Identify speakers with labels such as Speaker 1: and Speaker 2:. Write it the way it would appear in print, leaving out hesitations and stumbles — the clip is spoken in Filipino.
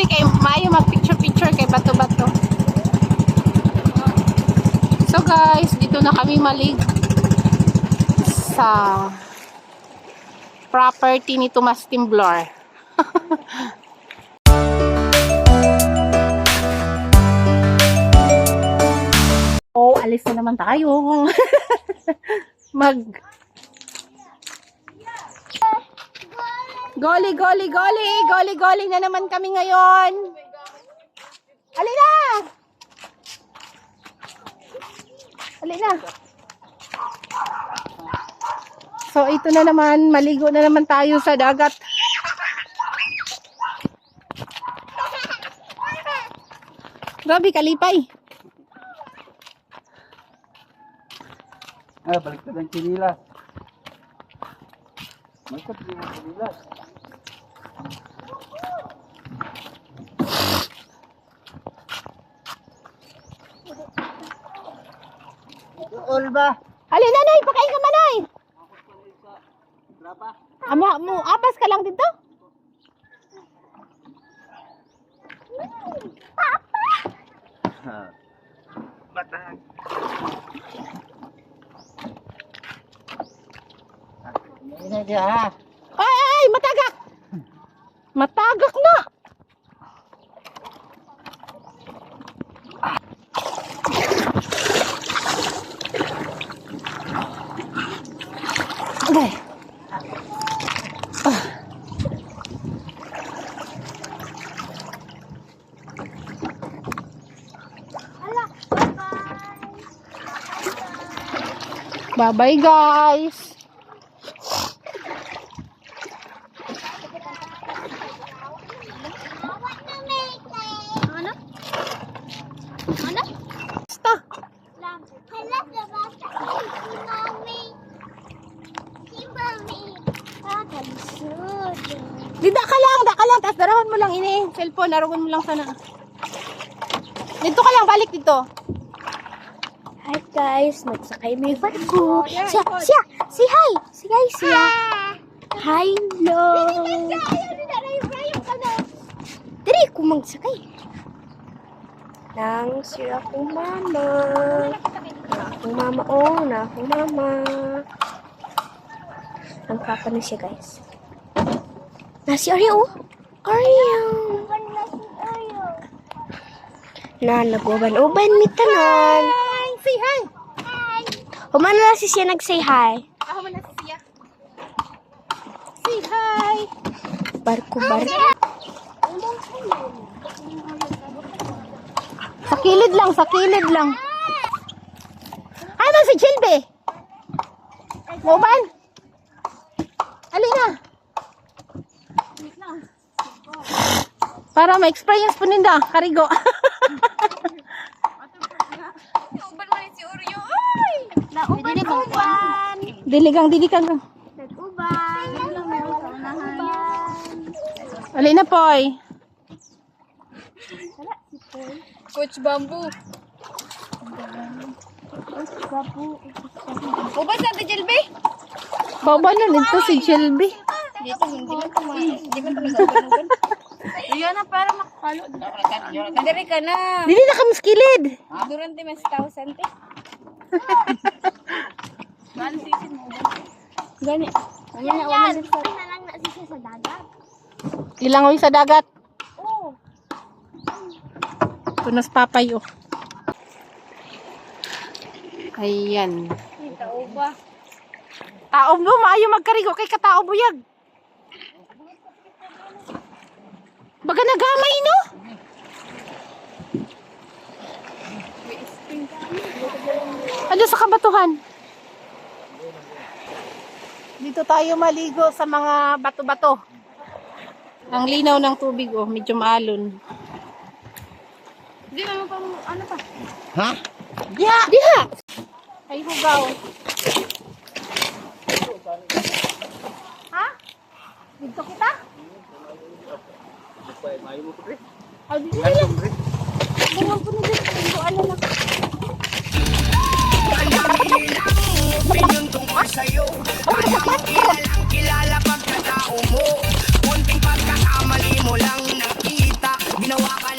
Speaker 1: kay maayo mag-picture-picture kay bato-bato. So guys, dito na kami malig sa property ni Tomas Timblor. Oh, alis na naman tayo. Goli na naman kami ngayon. Alina! So, ito na naman, maligo na naman tayo sa dagat. Grabe, kalipay.
Speaker 2: Balik ka ng chinilas. Balik ka ng chinilas. All ba?
Speaker 1: Halina, nanay, pakain ka manay. Apas ka lang dito?
Speaker 2: Batang.
Speaker 1: Ay, matagak! Matagak na! Okay. Bye-bye, guys. Basta. Di daka lang. Tapos darawan mo lang ini. Cellphone, darawan mo lang sana. Dito ka lang, balik dito.
Speaker 3: Hi guys, nagsakay may barko. Siya, say hi. Say hi, siya. Hi, hello. Diri ko magsakay. Nang sira kong mama. Na akong mama, na akong mama. Ang papa na siya, guys. Si Oreo. Na nag-uban-uban mi tanan.
Speaker 1: Say hi.
Speaker 3: Humana na si siya nag-say hi.
Speaker 1: Ako na siya. Say hi.
Speaker 3: Barko.
Speaker 1: Sa kilid lang. Ay, man si Chilbe. Mauban. Alina. Para ma-experience po ninda, karigo.
Speaker 3: Nauban mo si Oreo. Ay! Nauban.
Speaker 1: Diligang.
Speaker 3: Nag-uban.
Speaker 1: Alina, Poy.
Speaker 3: Coach Bamboo. Uban sa Jelby?
Speaker 1: Baba na nito si Chilbe.
Speaker 3: Dito, hindi man tumagal. Iyan na para makapalo. Dari ka na.
Speaker 1: Dili na kami sa kilid.
Speaker 3: Durante mas 1,000 te. Gani sisid mo ba? Gani. Ano na wala sa lang na siya sa dagat.
Speaker 1: Ilangoy sa dagat.
Speaker 3: Oh.
Speaker 1: Tunas papay, oh. Ayan.
Speaker 3: Tao ba?
Speaker 1: Tao mo, maayo magkarigo kay katao buyag. Baga nagamay, no? Ano sa kabatuhan? Dito tayo maligo sa mga bato-bato. Ang linaw ng tubig, oh, medyo maalon.
Speaker 3: Di mo pa ano pa?
Speaker 2: Ha?
Speaker 1: Diha! Ay, hugaw. Ha? Dito kita? Ay, dito lang. Ganyan po na dito. Ano lang.
Speaker 4: Opinion tungkol sa'yo. Kilalang kilala pagkatao mo. Kunting pagkakamali mo lang nakita. Ginawa ka